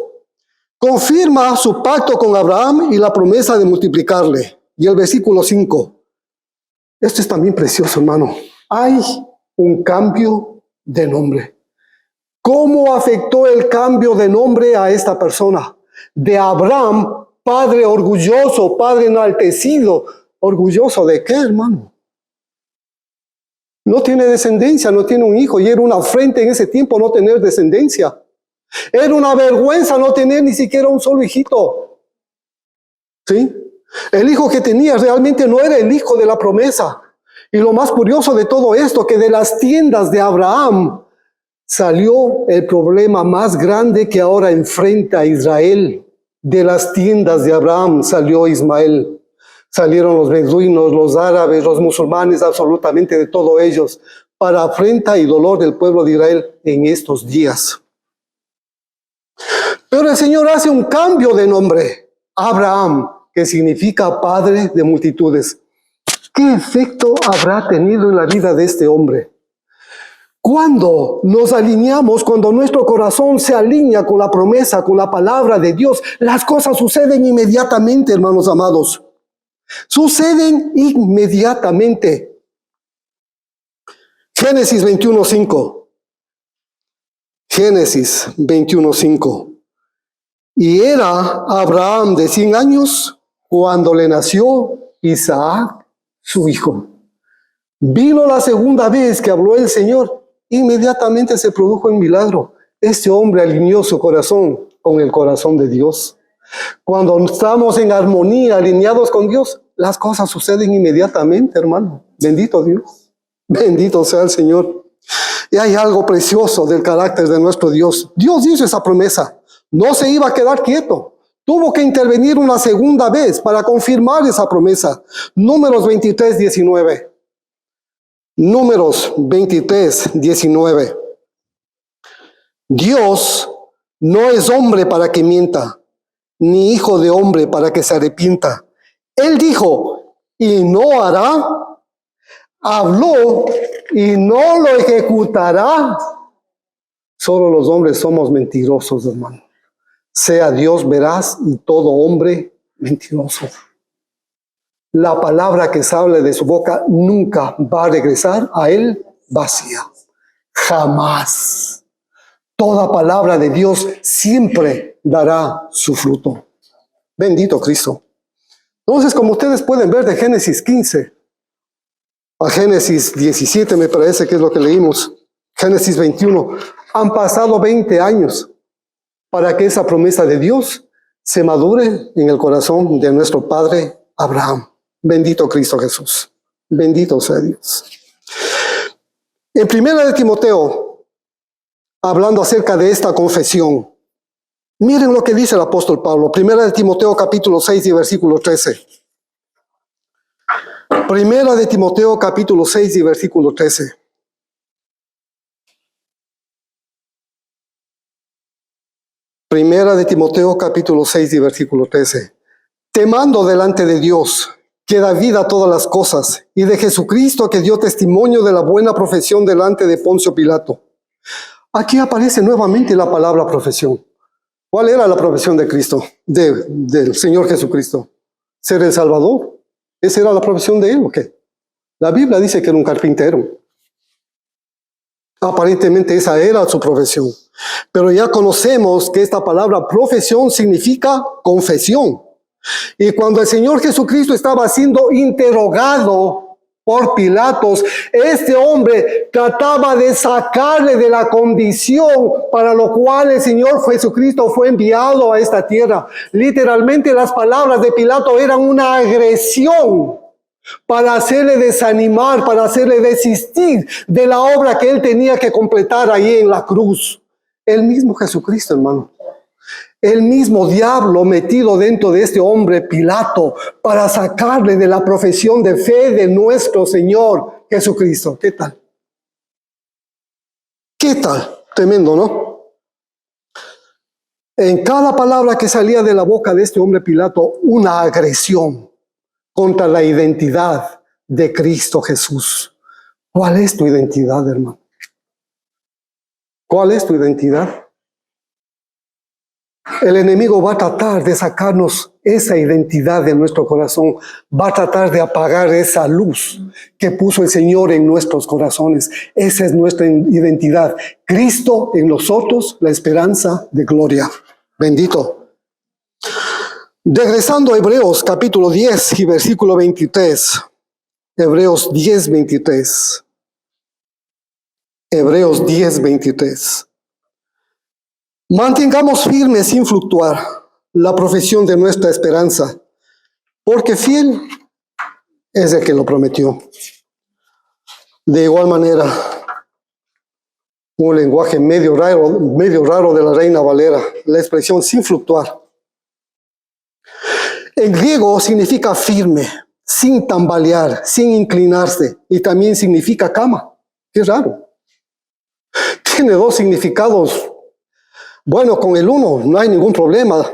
S1: Confirma su pacto con Abraham y la promesa de multiplicarle. Y el versículo 5. Esto es también precioso, hermano. Hay un cambio de nombre. ¿Cómo afectó el cambio de nombre a esta persona? De Abraham, padre orgulloso, padre enaltecido. ¿Orgulloso de qué, hermano? No tiene descendencia, no tiene un hijo. Y era una afrenta en ese tiempo no tener descendencia. Era una vergüenza no tener ni siquiera un solo hijito. ¿Sí? El hijo que tenía realmente no era el hijo de la promesa. Y lo más curioso de todo esto, que de las tiendas de Abraham salió el problema más grande que ahora enfrenta a Israel. De las tiendas de Abraham salió Ismael. Salieron los beduinos, los árabes, los musulmanes, absolutamente de todos ellos, para afrenta y dolor del pueblo de Israel en estos días. Pero el Señor hace un cambio de nombre. Abraham, que significa padre de multitudes. ¿Qué efecto habrá tenido en la vida de este hombre? Cuando nos alineamos, cuando nuestro corazón se alinea con la promesa, con la palabra de Dios, las cosas suceden inmediatamente, hermanos amados. Suceden inmediatamente. Génesis 21:5. Génesis 21:5. Y era Abraham de 100 años cuando le nació Isaac, su hijo. Vino la segunda vez que habló el Señor. Inmediatamente se produjo un milagro. Este hombre alineó su corazón con el corazón de Dios. Cuando estamos en armonía, alineados con Dios, las cosas suceden inmediatamente, hermano. Bendito Dios. Bendito sea el Señor. Y hay algo precioso del carácter de nuestro Dios. Dios hizo esa promesa. No se iba a quedar quieto. Tuvo que intervenir una segunda vez para confirmar esa promesa. Números 23:19. Números 23:19. Dios no es hombre para que mienta, ni hijo de hombre para que se arrepienta. Él dijo, y no hará. Habló, y no lo ejecutará. Solo los hombres somos mentirosos, hermano. sea Dios veraz y todo hombre mentiroso. La palabra que sale de su boca nunca va a regresar a él vacía. Jamás. Toda palabra de Dios siempre dará su fruto. Bendito Cristo. Entonces, como ustedes pueden ver de Génesis 15 a Génesis 17, me parece que es lo que leímos, Génesis 21, han pasado 20 años para que esa promesa de Dios se madure en el corazón de nuestro padre Abraham. Bendito Cristo Jesús. Bendito sea Dios. En 1 de Timoteo, hablando acerca de esta confesión, miren lo que dice el apóstol Pablo. 1 de Timoteo capítulo 6 y versículo 13. 1 de Timoteo capítulo 6 y versículo 13. Primera de Timoteo capítulo 6 y versículo 13. Te mando delante de Dios, que da vida a todas las cosas, y de Jesucristo, que dio testimonio de la buena profesión delante de Poncio Pilato. Aquí aparece nuevamente la palabra profesión. ¿Cuál era la profesión de Cristo, del Señor Jesucristo? Ser el Salvador. ¿Esa era la profesión de él o qué? La Biblia dice que era un carpintero. Aparentemente esa era su profesión. Pero ya conocemos que esta palabra profesión significa confesión. Y cuando el Señor Jesucristo estaba siendo interrogado por Pilatos, este hombre trataba de sacarle de la condición para lo cual el Señor Jesucristo fue enviado a esta tierra. Literalmente las palabras de Pilato eran una agresión para hacerle desanimar, para hacerle desistir de la obra que él tenía que completar ahí en la cruz. El mismo Jesucristo, hermano. El mismo diablo metido dentro de este hombre Pilato para sacarle de la profesión de fe de nuestro Señor Jesucristo. ¿Qué tal? ¿Qué tal? Tremendo, ¿no? En cada palabra que salía de la boca de este hombre Pilato, una agresión contra la identidad de Cristo Jesús. ¿Cuál es tu identidad, hermano? ¿Cuál es tu identidad? El enemigo va a tratar de sacarnos esa identidad de nuestro corazón, va a tratar de apagar esa luz que puso el Señor en nuestros corazones. Esa es nuestra identidad. Cristo en nosotros, la esperanza de gloria. Bendito. Regresando a Hebreos capítulo 10 y versículo 23. Hebreos 10, 23. Hebreos 10, 23. Mantengamos firme sin fluctuar la profesión de nuestra esperanza, porque fiel es el que lo prometió. De igual manera, un lenguaje medio raro de la Reina Valera, la expresión sin fluctuar. En griego significa firme, sin tambalear, sin inclinarse, y también significa cama. Qué raro. Tiene dos significados. Bueno, con el uno no hay ningún problema.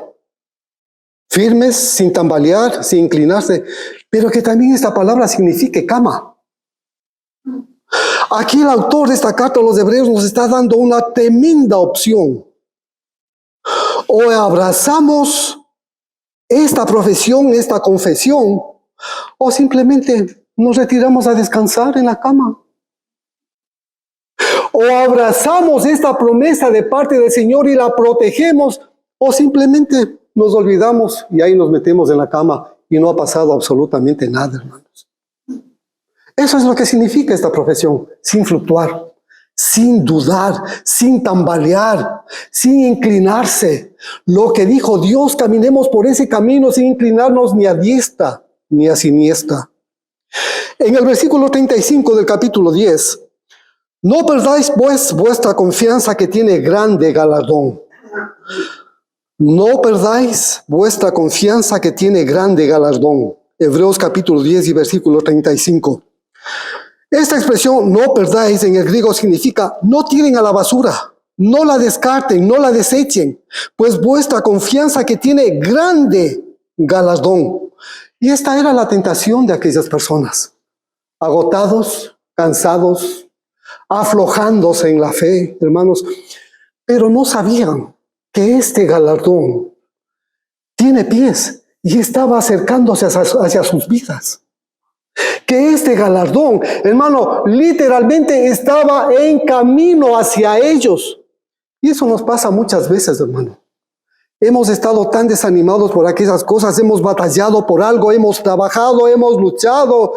S1: Firmes, sin tambalear, sin inclinarse. Pero que también esta palabra signifique cama. Aquí el autor de esta carta a los hebreos nos está dando una tremenda opción. O abrazamos esta profesión, esta confesión, o simplemente nos retiramos a descansar en la cama. O abrazamos esta promesa de parte del Señor y la protegemos, o simplemente nos olvidamos y ahí nos metemos en la cama y no ha pasado absolutamente nada, hermanos. Eso es lo que significa esta profesión, sin fluctuar, sin dudar, sin tambalear, sin inclinarse. Lo que dijo Dios, caminemos por ese camino sin inclinarnos ni a diestra ni a siniestra. En el versículo 35 del capítulo 10, no perdáis pues vuestra confianza que tiene grande galardón. No perdáis vuestra confianza que tiene grande galardón. Hebreos capítulo 10 y versículo 35. Esta expresión, no perdáis, en el griego significa, no tiren a la basura, no la descarten, no la desechen, pues vuestra confianza que tiene grande galardón. Y esta era la tentación de aquellas personas, agotados, cansados, aflojándose en la fe, hermanos, pero no sabían que este galardón tiene pies y estaba acercándose hacia sus vidas. Que este galardón, hermano, literalmente estaba en camino hacia ellos. Y eso nos pasa muchas veces, hermano. Hemos estado tan desanimados por aquellas cosas, hemos batallado por algo, hemos trabajado, hemos luchado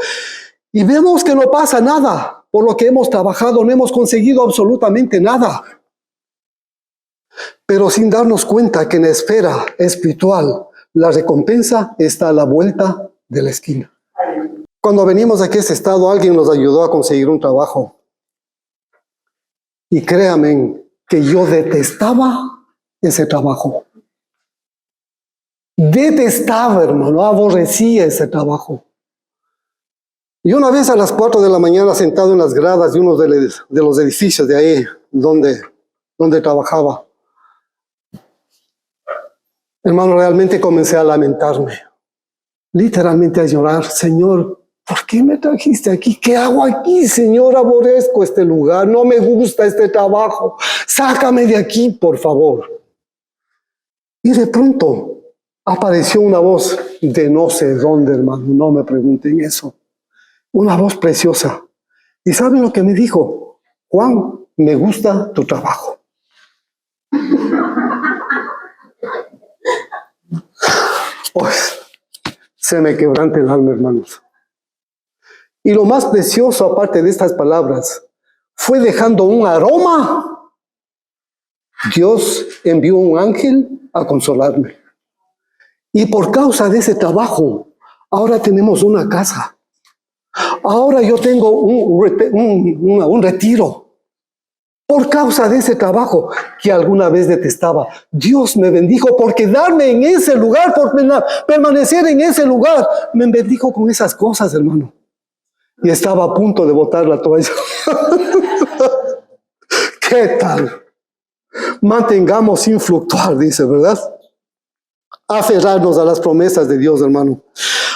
S1: y vemos que no pasa nada. Por lo que hemos trabajado no hemos conseguido absolutamente nada. Pero sin darnos cuenta que en la esfera espiritual la recompensa está a la vuelta de la esquina. Cuando venimos aquí a este estado, alguien nos ayudó a conseguir un trabajo. Y créanme que yo detestaba ese trabajo. Detestaba, hermano, aborrecía ese trabajo. Y una vez a las 4 de la mañana, sentado en las gradas de uno de los edificios de ahí, donde trabajaba, hermano, realmente comencé a lamentarme. Literalmente a llorar. Señor, ¿por qué me trajiste aquí? ¿Qué hago aquí, Señor? Aborrezco este lugar. No me gusta este trabajo. Sácame de aquí, por favor. Y de pronto apareció una voz de no sé dónde, hermano. No me pregunten eso. Una voz preciosa. ¿Y saben lo que me dijo? Juan, me gusta tu trabajo. Pues, se me quebranta el alma, hermanos. Y lo más precioso, aparte de estas palabras, fue dejando un aroma. Dios envió un ángel a consolarme. Y por causa de ese trabajo, ahora tenemos una casa. Ahora yo tengo un retiro. Por causa de ese trabajo que alguna vez detestaba. Dios me bendijo por quedarme en ese lugar, por permanecer en ese lugar. Me bendijo con esas cosas, hermano. Y estaba a punto de botar la toalla. ¿Qué tal? Mantengamos sin fluctuar, dice, ¿verdad? Aferrarnos a las promesas de Dios, hermano.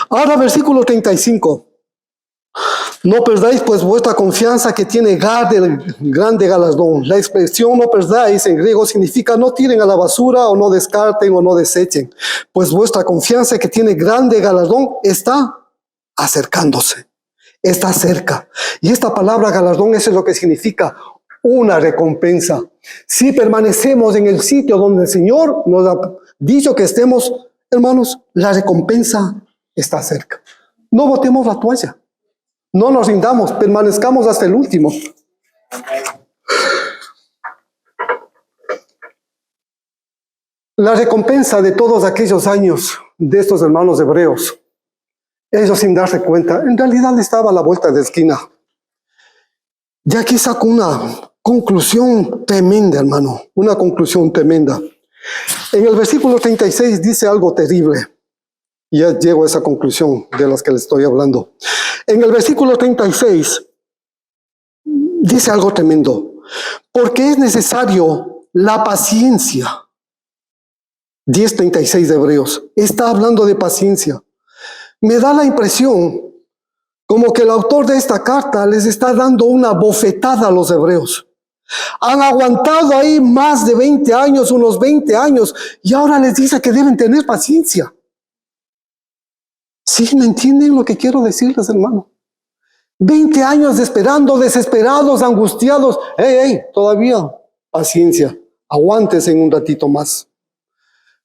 S1: Ahora, versículo 35. No perdáis pues vuestra confianza que tiene grande galardón. La expresión no perdáis en griego significa no tiren a la basura o no descarten o no desechen. Pues vuestra confianza que tiene grande galardón está acercándose. Está cerca. Y esta palabra galardón, eso es lo que significa una recompensa. Si permanecemos en el sitio donde el Señor nos ha dicho que estemos, hermanos, la recompensa está cerca. No botemos la toalla. No nos rindamos, permanezcamos hasta el último. La recompensa de todos aquellos años de estos hermanos hebreos, ellos sin darse cuenta, en realidad estaba a la vuelta de la esquina. Y aquí saco una conclusión tremenda, hermano, una conclusión tremenda. En el versículo 36 dice algo terrible. Y ya llego a esa conclusión de las que les estoy hablando. En el versículo 36 dice algo tremendo. Porque es necesario la paciencia. 10:36 de Hebreos. Está hablando de paciencia. Me da la impresión como que el autor de esta carta les está dando una bofetada a los hebreos. Han aguantado ahí más de 20 años, unos 20 años, y ahora les dice que deben tener paciencia. ¿Sí me entienden lo que quiero decirles, hermano? 20 años esperando, desesperados, angustiados. Todavía paciencia, aguántense un ratito más.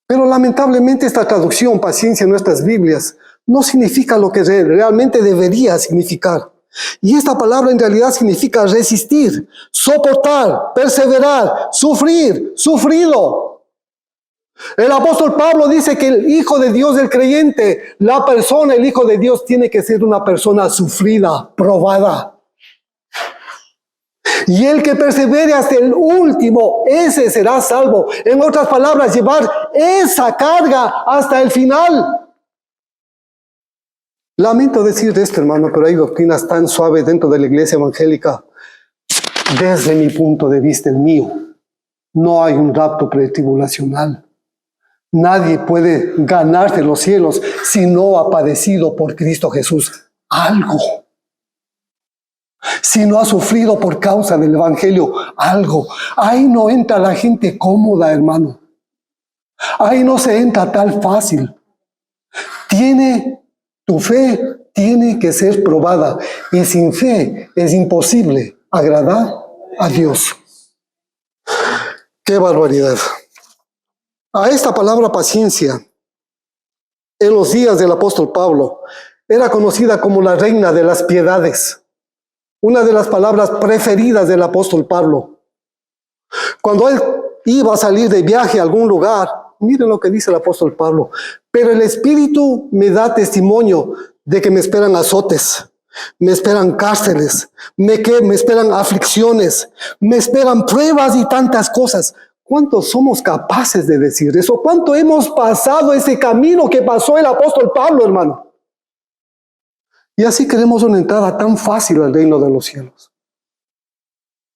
S1: Pero lamentablemente esta traducción, paciencia en nuestras Biblias, no significa lo que realmente debería significar. Y esta palabra en realidad significa resistir, soportar, perseverar, sufrir, sufrido. El apóstol Pablo dice que el Hijo de Dios, el creyente, la persona, el Hijo de Dios, tiene que ser una persona sufrida, probada. Y el que persevere hasta el último, ese será salvo. En otras palabras, llevar esa carga hasta el final. Lamento decir esto, hermano, pero hay doctrinas tan suaves dentro de la iglesia evangélica. Desde mi punto de vista, el mío, no hay un rapto pretribulacional. Nadie puede ganarse los cielos si no ha padecido por Cristo Jesús algo. Si no ha sufrido por causa del Evangelio algo. Ahí no entra la gente cómoda, hermano. Ahí no se entra tal fácil. Tu fe tiene que ser probada. Y sin fe es imposible agradar a Dios. ¡Qué barbaridad! A esta palabra paciencia, en los días del apóstol Pablo, era conocida como la reina de las piedades. Una de las palabras preferidas del apóstol Pablo. Cuando él iba a salir de viaje a algún lugar, miren lo que dice el apóstol Pablo: pero el Espíritu me da testimonio de que me esperan azotes, me esperan cárceles, me esperan aflicciones, me esperan pruebas y tantas cosas. ¿Cuántos somos capaces de decir eso? ¿Cuánto hemos pasado ese camino que pasó el apóstol Pablo, hermano? Y así queremos una entrada tan fácil al reino de los cielos.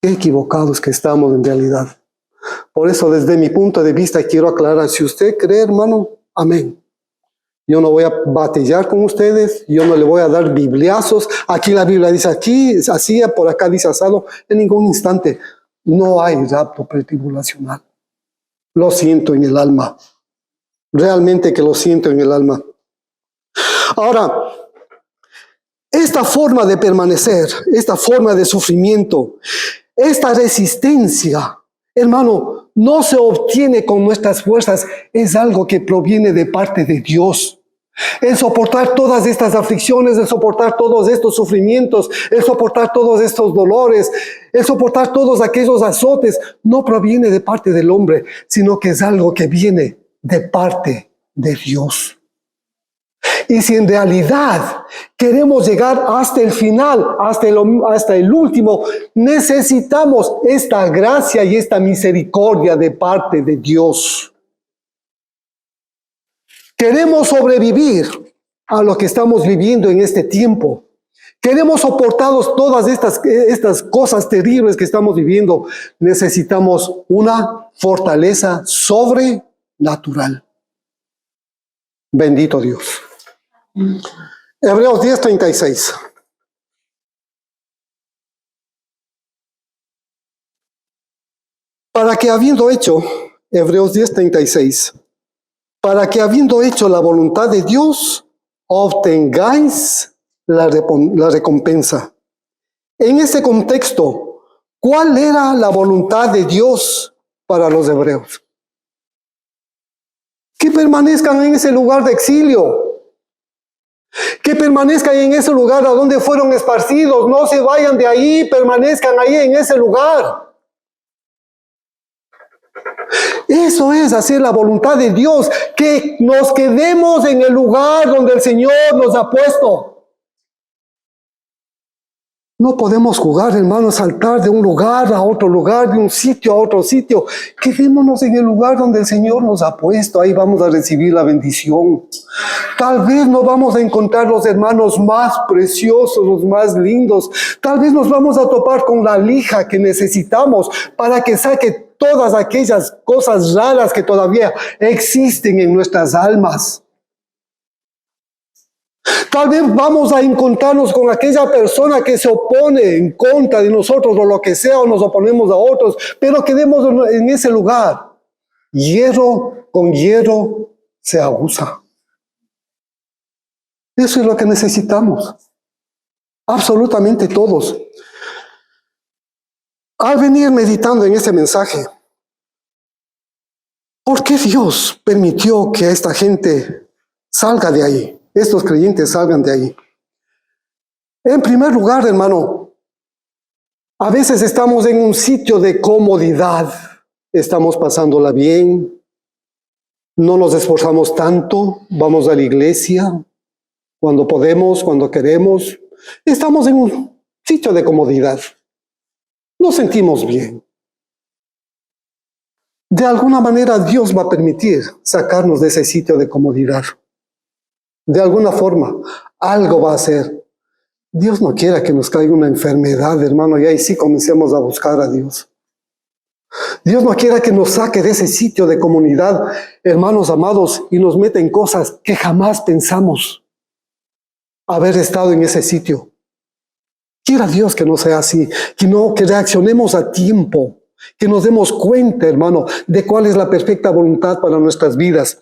S1: Qué equivocados que estamos en realidad. Por eso, desde mi punto de vista, quiero aclarar: si usted cree, hermano, amén. Yo no voy a batallar con ustedes, yo no le voy a dar bibliazos. Aquí la Biblia dice aquí, así, por acá dice asado. En ningún instante no hay rapto pretribulacional. Lo siento en el alma. Realmente que lo siento en el alma. Ahora, esta forma de permanecer, esta forma de sufrimiento, esta resistencia, hermano, no se obtiene con nuestras fuerzas, es algo que proviene de parte de Dios. El soportar todas estas aflicciones, el soportar todos estos sufrimientos, el soportar todos estos dolores, el soportar todos aquellos azotes, no proviene de parte del hombre, sino que es algo que viene de parte de Dios. Y si en realidad queremos llegar hasta el final, hasta el último, necesitamos esta gracia y esta misericordia de parte de Dios. Queremos sobrevivir a lo que estamos viviendo en este tiempo. Queremos soportar todas estas cosas terribles que estamos viviendo. Necesitamos una fortaleza sobrenatural. Bendito Dios. Hebreos 10:36. Para que habiendo hecho, Hebreos 10:36, para que habiendo hecho la voluntad de Dios, obtengáis la recompensa. En ese contexto, ¿cuál era la voluntad de Dios para los hebreos? Que permanezcan en ese lugar de exilio. Que permanezcan en ese lugar a donde fueron esparcidos. No se vayan de ahí, permanezcan ahí en ese lugar. Eso es hacer la voluntad de Dios, que nos quedemos en el lugar donde el Señor nos ha puesto. No podemos jugar, hermanos, saltar de un lugar a otro lugar, de un sitio a otro sitio. Quedémonos en el lugar donde el Señor nos ha puesto. Ahí vamos a recibir la bendición. Tal vez no vamos a encontrar los hermanos más preciosos, los más lindos. Tal vez nos vamos a topar con la lija que necesitamos para que saque todas aquellas cosas raras que todavía existen en nuestras almas. Tal vez vamos a encontrarnos con aquella persona que se opone en contra de nosotros o lo que sea, o nos oponemos a otros, pero quedemos en ese lugar. Hierro con hierro se aguza. Eso es lo que necesitamos. Absolutamente todos. Al venir meditando en este mensaje, ¿por qué Dios permitió que esta gente salga de ahí? Estos creyentes salgan de ahí. En primer lugar, hermano, a veces estamos en un sitio de comodidad. Estamos pasándola bien. No nos esforzamos tanto. Vamos a la iglesia cuando podemos, cuando queremos. Estamos en un sitio de comodidad. Nos sentimos bien. De alguna manera Dios va a permitir sacarnos de ese sitio de comodidad. De alguna forma, algo va a hacer. Dios no quiera que nos caiga una enfermedad, hermano, y ahí sí comencemos a buscar a Dios. Dios no quiera que nos saque de ese sitio de comunidad, hermanos amados, y nos meta en cosas que jamás pensamos haber estado en ese sitio. Quiera Dios que no sea así, que reaccionemos a tiempo, que nos demos cuenta, hermano, de cuál es la perfecta voluntad para nuestras vidas.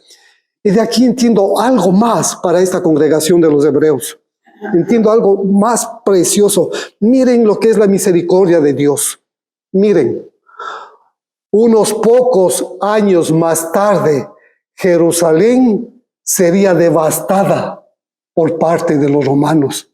S1: Y de aquí entiendo algo más para esta congregación de los hebreos. Entiendo algo más precioso. Miren lo que es la misericordia de Dios. Miren, unos pocos años más tarde, Jerusalén sería devastada por parte de los romanos.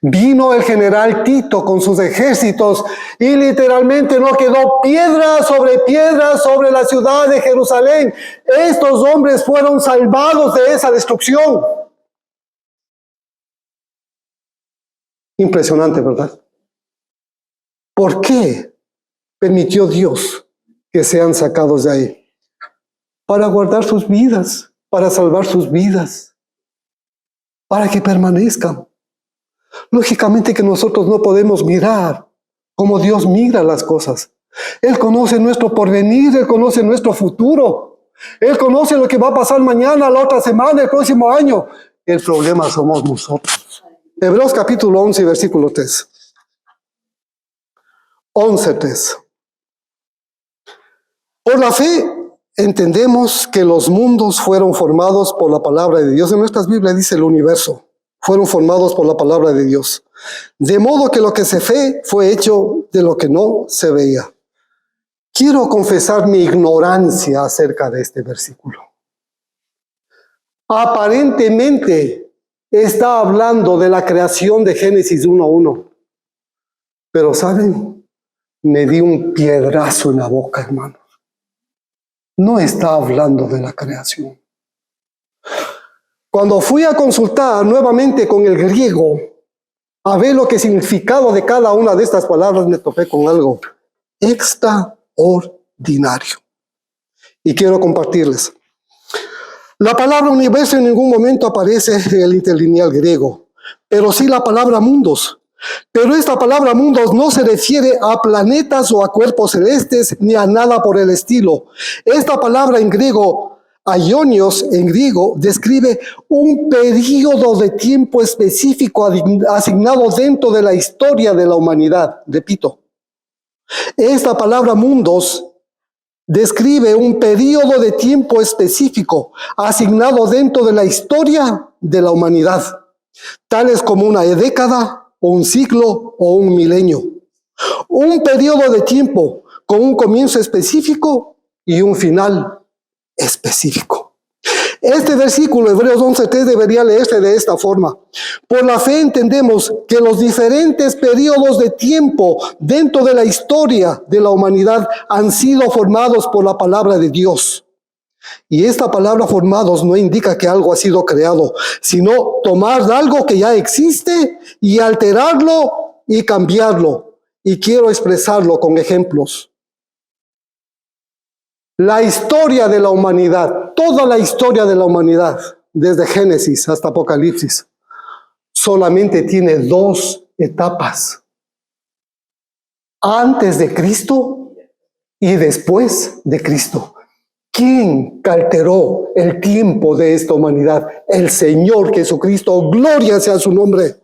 S1: Vino el general Tito con sus ejércitos y literalmente no quedó piedra sobre la ciudad de Jerusalén. Estos hombres fueron salvados de esa destrucción. Impresionante, ¿verdad? ¿Por qué permitió Dios que sean sacados de ahí? Para guardar sus vidas, para salvar sus vidas, para que permanezcan. Lógicamente que nosotros no podemos mirar como Dios mira las cosas. Él conoce nuestro porvenir, Él conoce nuestro futuro. Él conoce lo que va a pasar mañana, la otra semana, el próximo año. El problema somos nosotros. Hebreos capítulo 11, versículo 3. 11:3. Por la fe entendemos que los mundos fueron formados por la palabra de Dios. En nuestras Biblias dice el universo. Fueron formados por la palabra de Dios. De modo que lo que se ve fue hecho de lo que no se veía. Quiero confesar mi ignorancia acerca de este versículo. Aparentemente está hablando de la creación de Génesis 1:1. Pero ¿saben? Me di un piedrazo en la boca, hermanos. No está hablando de la creación. Cuando fui a consultar nuevamente con el griego, a ver lo que el significado de cada una de estas palabras, me topé con algo extraordinario. Y quiero compartirles. La palabra universo en ningún momento aparece en el interlineal griego, pero sí la palabra mundos. Pero esta palabra mundos no se refiere a planetas o a cuerpos celestes ni a nada por el estilo. Esta palabra en griego, aionios en griego, describe un periodo de tiempo específico asignado dentro de la historia de la humanidad. Repito, esta palabra mundos describe un periodo de tiempo específico asignado dentro de la historia de la humanidad, tales como una década, o un siglo, o un milenio. Un periodo de tiempo con un comienzo específico y un final específico. Este versículo, Hebreos 11:3, debería leerse de esta forma. Por la fe entendemos que los diferentes periodos de tiempo dentro de la historia de la humanidad han sido formados por la palabra de Dios. Y esta palabra formados no indica que algo ha sido creado, sino tomar algo que ya existe y alterarlo y cambiarlo. Y quiero expresarlo con ejemplos. La historia de la humanidad, toda la historia de la humanidad, desde Génesis hasta Apocalipsis, solamente tiene 2 etapas. Antes de Cristo y después de Cristo. ¿Quién alteró el tiempo de esta humanidad? El Señor Jesucristo, gloria sea su nombre.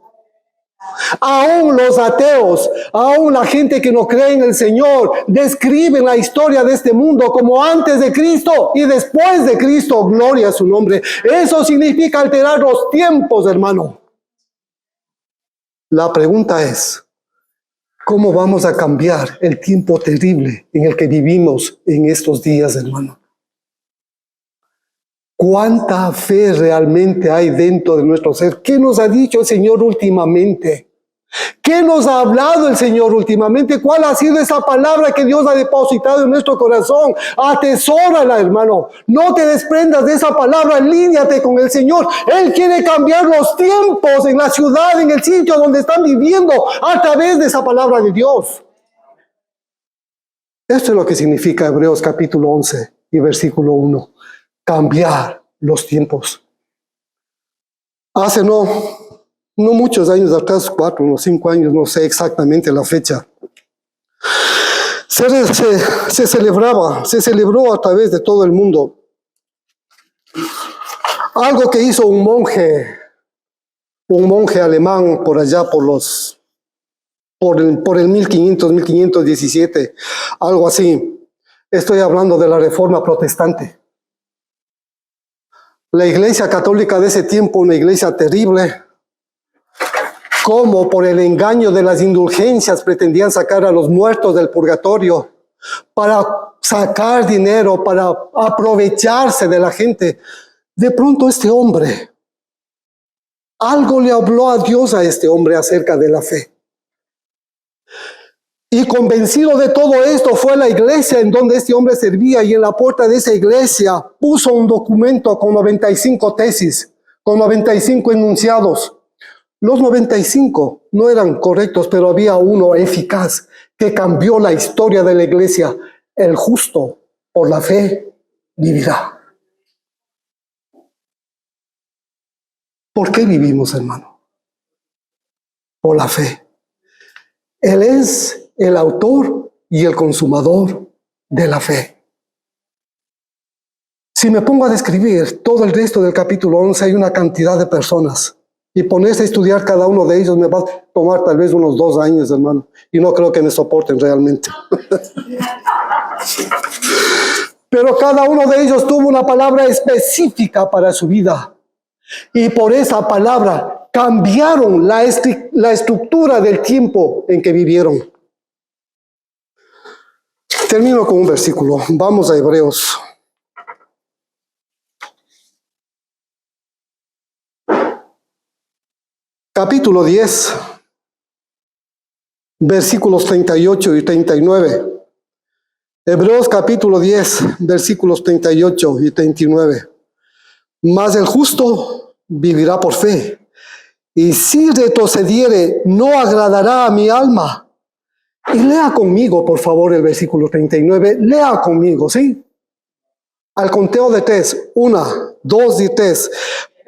S1: Aún los ateos, aún la gente que no cree en el Señor, describen la historia de este mundo como antes de Cristo y después de Cristo, gloria a su nombre. Eso significa alterar los tiempos, hermano. La pregunta es, ¿cómo vamos a cambiar el tiempo terrible en el que vivimos en estos días, hermano? ¿Cuánta fe realmente hay dentro de nuestro ser? ¿Qué nos ha dicho el Señor últimamente? ¿Qué nos ha hablado el Señor últimamente? ¿Cuál ha sido esa palabra que Dios ha depositado en nuestro corazón? Atesórala, hermano. No te desprendas de esa palabra, alíñate con el Señor. Él quiere cambiar los tiempos en la ciudad, en el sitio donde están viviendo, a través de esa palabra de Dios. Esto es lo que significa Hebreos capítulo 11 y versículo 1. Cambiar los tiempos. Hace no muchos años atrás, 4 o 5 años, no sé exactamente la fecha, se celebró a través de todo el mundo algo que hizo un monje alemán por allá por los por el 1500, 1517, algo así. Estoy hablando de la Reforma Protestante. La Iglesia Católica de ese tiempo, una iglesia terrible, como por el engaño de las indulgencias pretendían sacar a los muertos del purgatorio para sacar dinero, para aprovecharse de la gente. De pronto este hombre, algo le habló a Dios a este hombre acerca de la fe. Y convencido de todo esto fue a la iglesia en donde este hombre servía, y en la puerta de esa iglesia puso un documento con 95 tesis, con 95 enunciados. Los 95 no eran correctos, pero había uno eficaz que cambió la historia de la iglesia. El justo por la fe vivirá. ¿Por qué vivimos, hermano? Por la fe. Él es el autor y el consumador de la fe. Si me pongo a describir todo el resto del capítulo 11, hay una cantidad de personas. Y ponerse a estudiar cada uno de ellos me va a tomar tal vez unos 2 años, hermano. Y no creo que me soporten realmente. Pero cada uno de ellos tuvo una palabra específica para su vida. Y por esa palabra cambiaron la estructura del tiempo en que vivieron. Termino con un versículo. Vamos a Hebreos. Capítulo 10, versículos 38 y 39. Hebreos capítulo 10, versículos 38 y 39. Mas el justo vivirá por fe, y si retrocediere, no agradará a mi alma. Y lea conmigo, por favor, el versículo 39. Lea conmigo, ¿sí? Al conteo de 3. 1, 2 y 3.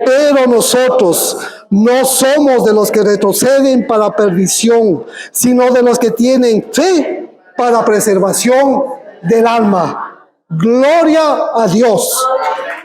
S1: Pero nosotros no somos de los que retroceden para perdición, sino de los que tienen fe para preservación del alma. Gloria a Dios.